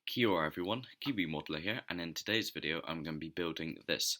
Kia ora everyone, Kiwi Modeler here, and in today's video I'm going to be building this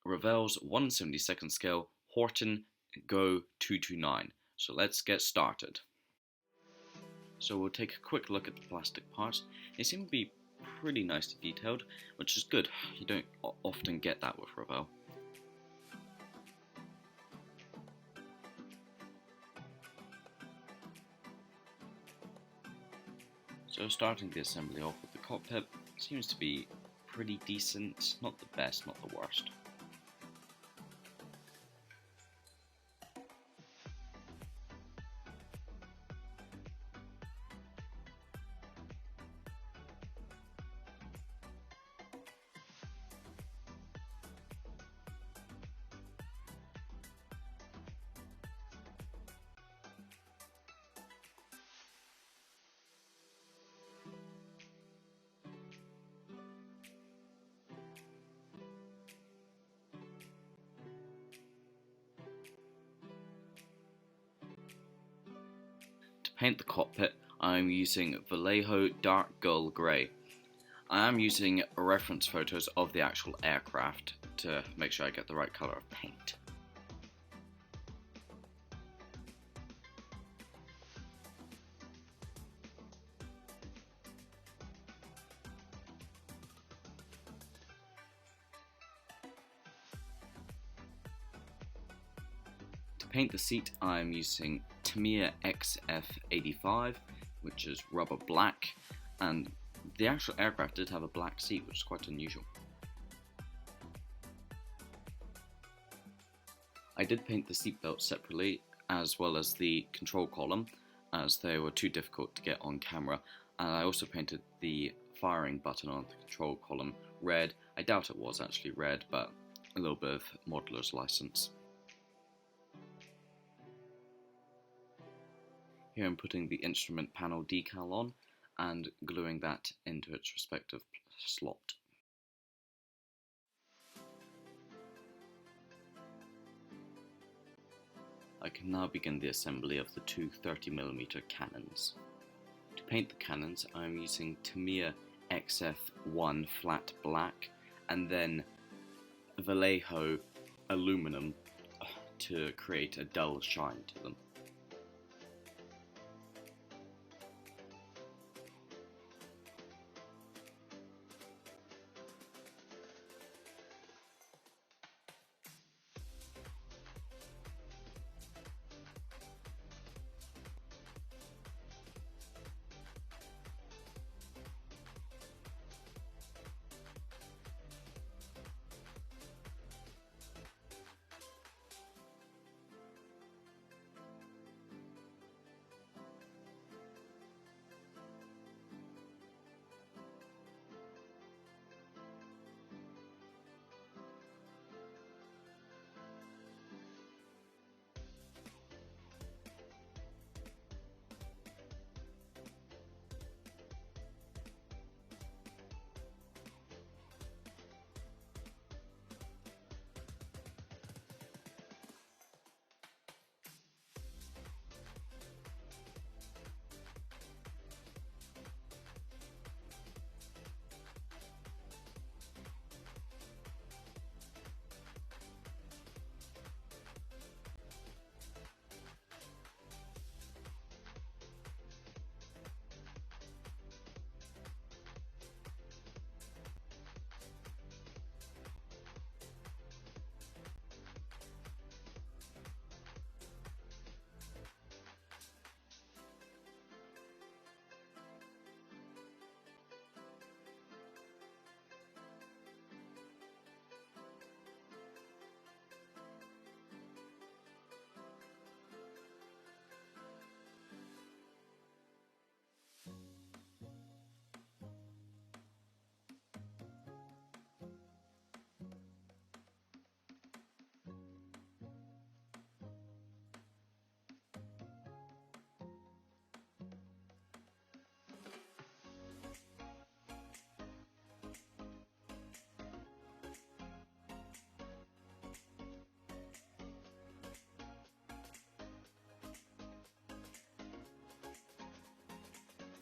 Revell's 1/72nd scale Horten Go 229. So let's get started. So we'll take a quick look at the plastic parts. They seem to be pretty nicely detailed, which is good. You don't often get that with Revell. So starting the assembly off with the cockpit seems to be pretty decent, not the best, not the worst. To paint the cockpit, I'm using Vallejo Dark Gull Grey. I am using reference photos of the actual aircraft to make sure I get the right colour of paint. To paint the seat, I'm using Tamiya XF85, which is rubber black, and the actual aircraft did have a black seat, which is quite unusual. I did paint the seatbelt separately, as well as the control column, as they were too difficult to get on camera, and I also painted the firing button on the control column red. I doubt it was actually red, but a little bit of modeler's license. Here I'm putting the instrument panel decal on and gluing that into its respective slot. I can now begin the assembly of the two 30mm cannons. To paint the cannons, I am using Tamiya XF1 flat black and then Vallejo aluminum to create a dull shine to them.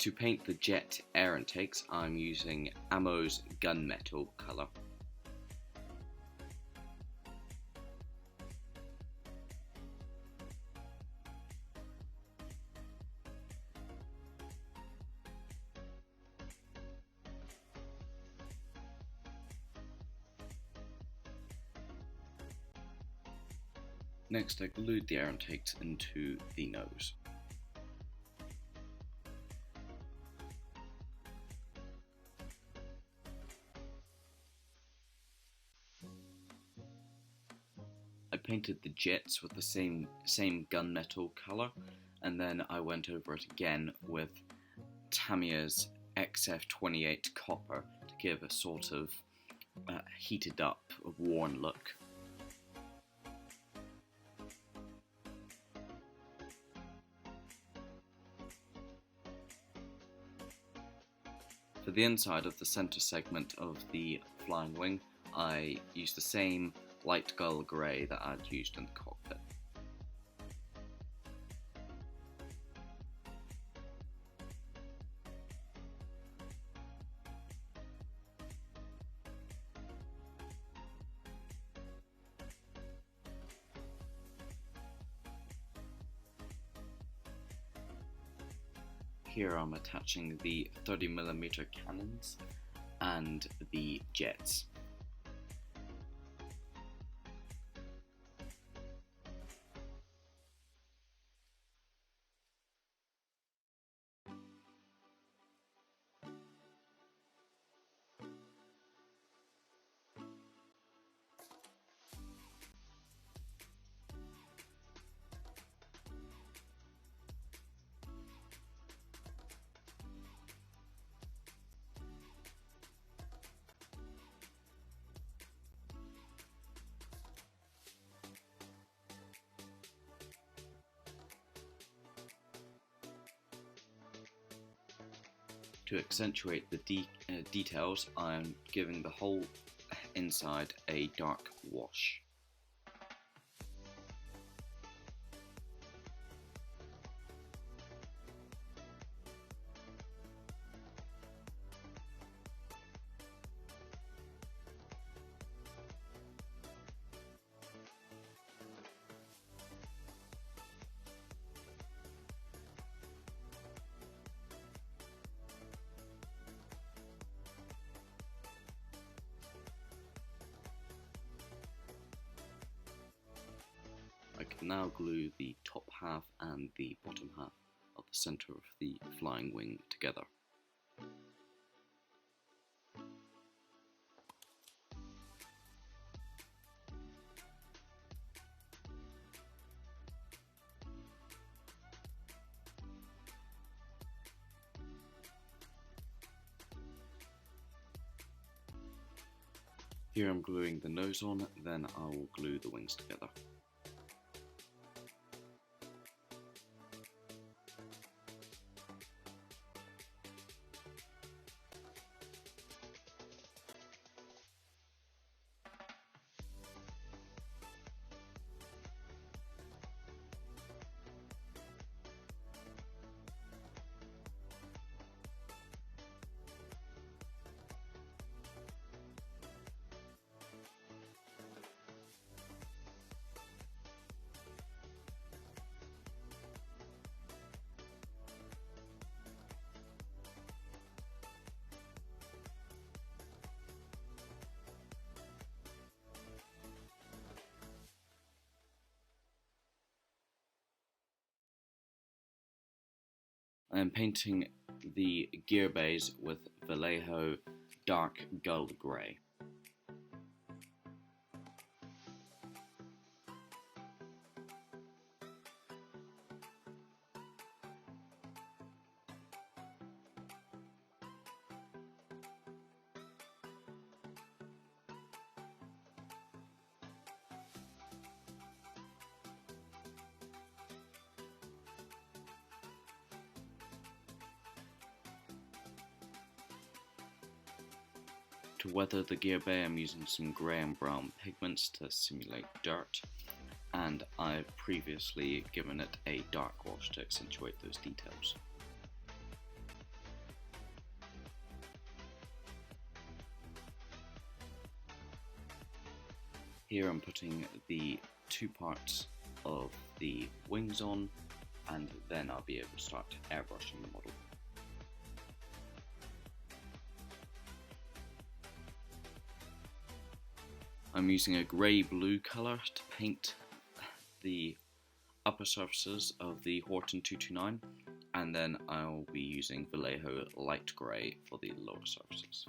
To paint the jet air intakes, I'm using Ammo's gunmetal colour. Next, I glued the air intakes into the nose. I painted the jets with the same gunmetal colour, and then I went over it again with Tamiya's XF28 copper to give a sort of heated up, worn look. For the inside of the centre segment of the flying wing, I used the same light gull grey that I'd used in the cockpit. Here I'm attaching the 30mm cannons and the jets. To accentuate the details, I'm giving the whole inside a dark wash. I can now glue the top half and the bottom half of the centre of the flying wing together. Here I'm gluing the nose on, then I will glue the wings together. I am painting the gear bays with Vallejo dark gold grey. To weather the gear bay, I'm using some grey and brown pigments to simulate dirt, and I've previously given it a dark wash to accentuate those details. Here I'm putting the two parts of the wings on, and then I'll be able to start airbrushing the model. I'm using a grey-blue colour to paint the upper surfaces of the Horten 229, and then I'll be using Vallejo light grey for the lower surfaces.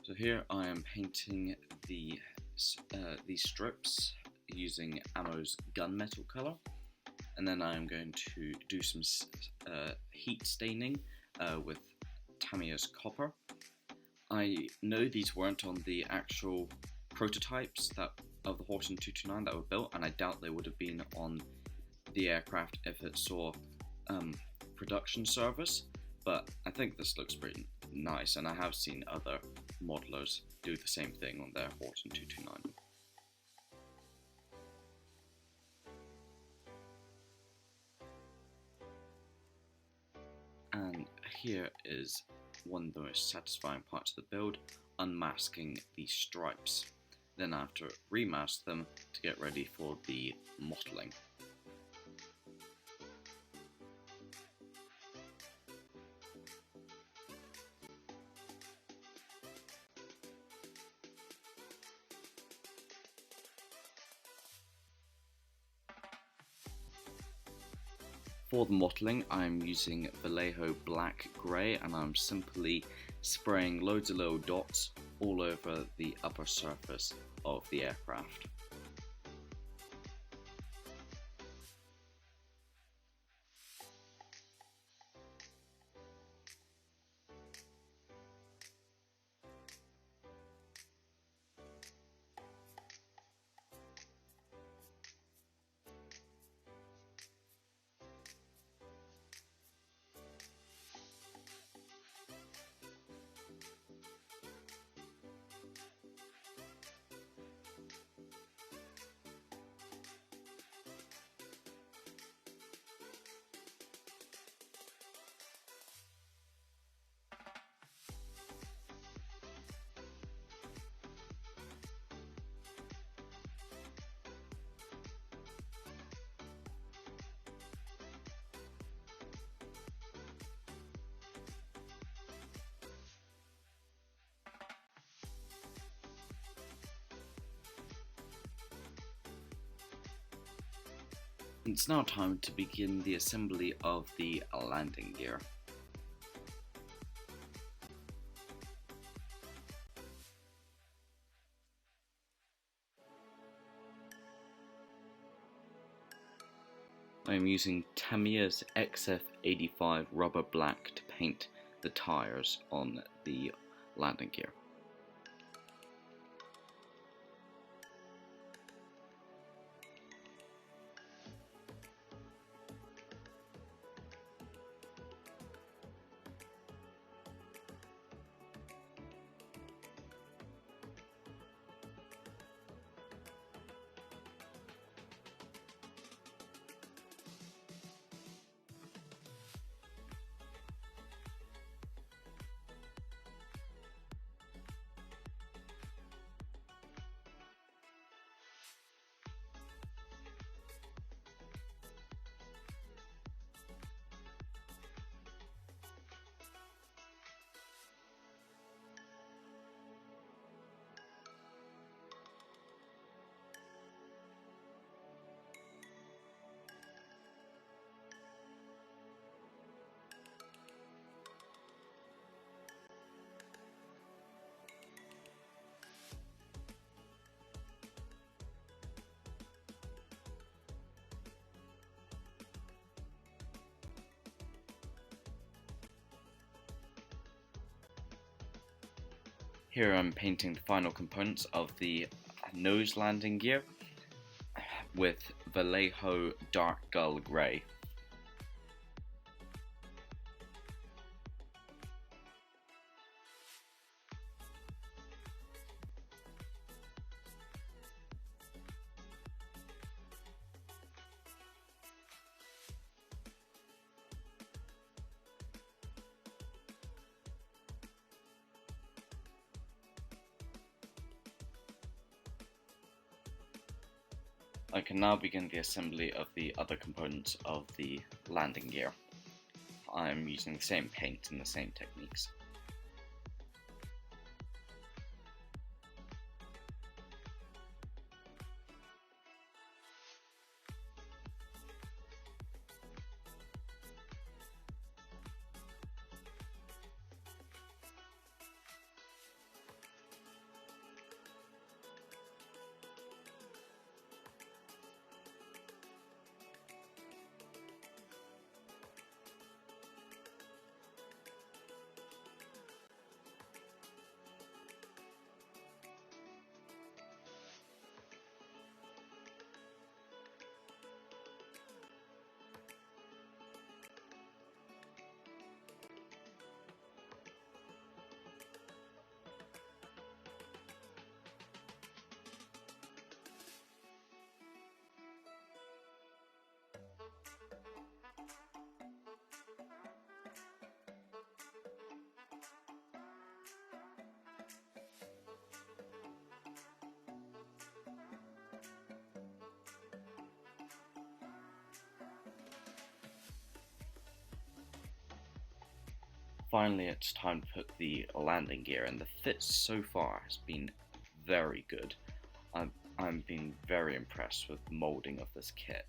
So here I am painting these strips using Ammo's gunmetal colour, and then I am going to do some heat staining with Tamiya's copper. I know these weren't on the actual prototypes of the Horten 229 that were built, and I doubt they would have been on the aircraft if it saw production service, but I think this looks pretty nice, and I have seen other modelers do the same thing on their Horten 229. And here is one of the most satisfying parts of the build, unmasking the stripes. Then I have to remask them to get ready for the mottling. For the mottling, I'm using Vallejo black grey, and I'm simply spraying loads of little dots all over the upper surface of the aircraft. It's now time to begin the assembly of the landing gear. I am using Tamiya's XF85 rubber black to paint the tyres on the landing gear. Here I'm painting the final components of the nose landing gear with Vallejo Dark Gull Grey. I can now begin the assembly of the other components of the landing gear. I'm using the same paint and the same techniques. Finally, it's time to put the landing gear, and the fit so far has been very good. I'm been very impressed with the molding of this kit.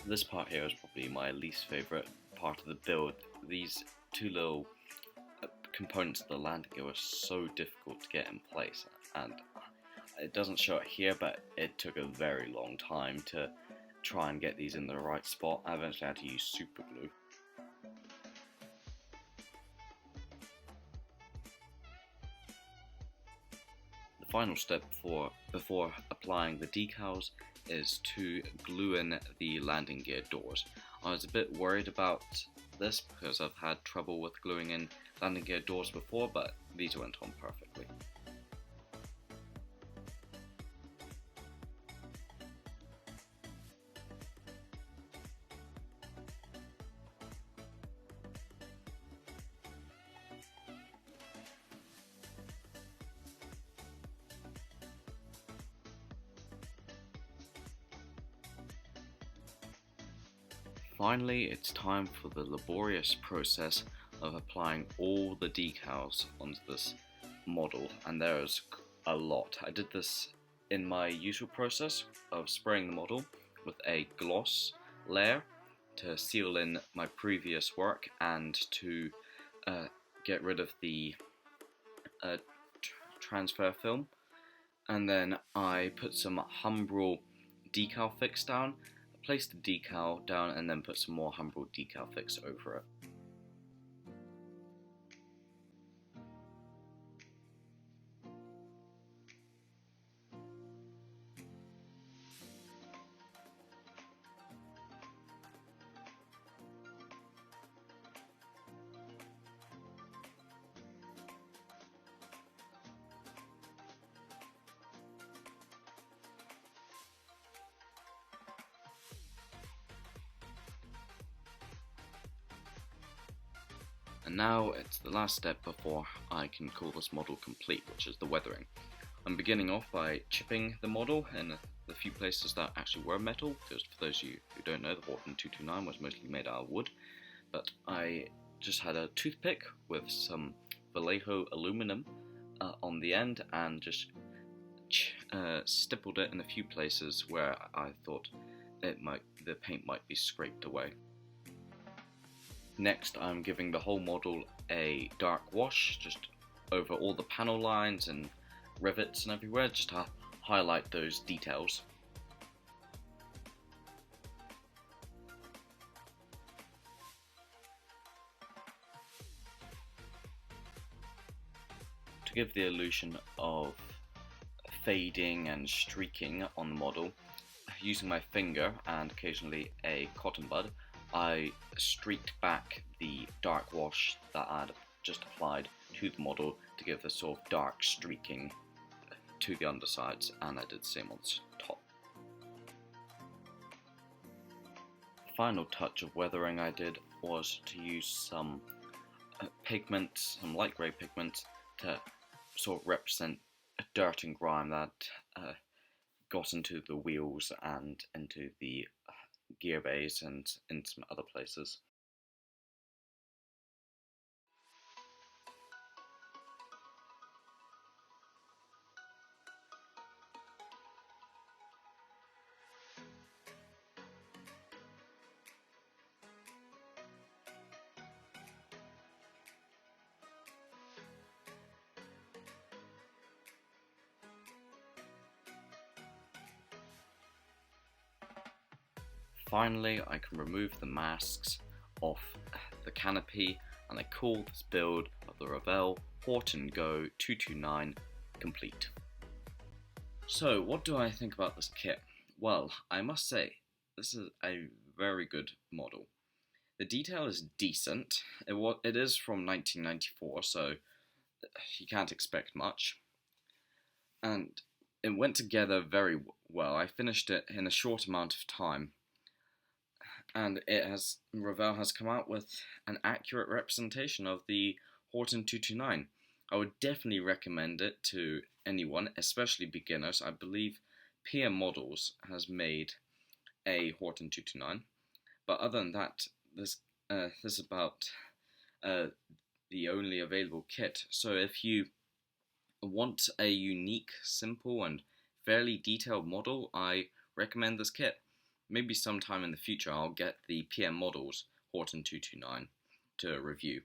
This part here is probably my least favourite part of the build. These two little components of the landing gear were so difficult to get in place, and it doesn't show it here, but it took a very long time to try and get these in the right spot. I eventually had to use super glue. The final step before applying the decals is to glue in the landing gear doors. I was a bit worried about this because I've had trouble with gluing in landing gear doors before, but these went on perfectly. Finally, it's time for the laborious process of applying all the decals onto this model, and there's a lot. I did this in my usual process of spraying the model with a gloss layer to seal in my previous work and to get rid of the transfer film, and then I put some Humbrol decal fix down, placed the decal down, and then put some more Humbrol decal fix over it. And now it's the last step before I can call this model complete, which is the weathering. I'm beginning off by chipping the model in the few places that actually were metal, because for those of you who don't know, the Horten 229 was mostly made out of wood, but I just had a toothpick with some Vallejo aluminum on the end and just stippled it in a few places where I thought the paint might be scraped away. Next, I'm giving the whole model a dark wash just over all the panel lines and rivets and everywhere, just to highlight those details. To give the illusion of fading and streaking on the model, using my finger and occasionally a cotton bud, I streaked back the dark wash that I had just applied to the model to give a sort of dark streaking to the undersides, and I did the same on the top. The final touch of weathering I did was to use some pigment, some light grey pigment, to sort of represent dirt and grime that got into the wheels and into the gear bays and in some other places. Finally, I can remove the masks off the canopy, and I call this build of the Revell Horten Go 229 complete. So, what do I think about this kit? Well, I must say, this is a very good model. The detail is decent. It is from 1994, so you can't expect much. And it went together very well. I finished it in a short amount of time. And Revell has come out with an accurate representation of the Horten 229. I would definitely recommend it to anyone, especially beginners. I believe PM Models has made a Horten 229, but other than that, this is about the only available kit. So if you want a unique, simple, and fairly detailed model, I recommend this kit. Maybe sometime in the future I'll get the PM Models Horten 229 to review.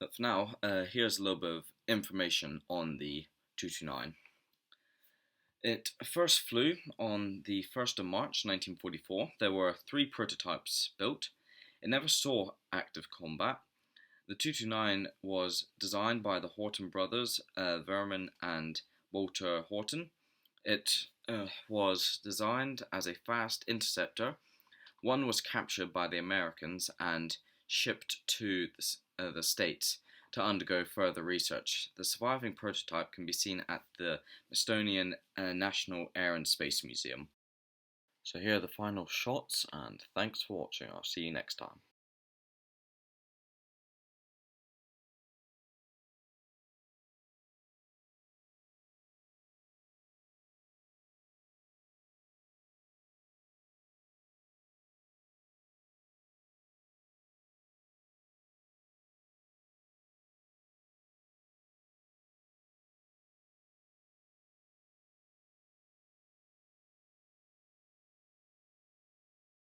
But for now, here's a little bit of information on the 229. It first flew on the 1st of March 1944. There were 3 prototypes built. It never saw active combat. The 229 was designed by the Horten brothers, Vernon and Walter Horten. It was designed as a fast interceptor. One was captured by the Americans and shipped to the States to undergo further research. The surviving prototype can be seen at the Estonian National Air and Space Museum. So here are the final shots, and thanks for watching. I'll see you next time.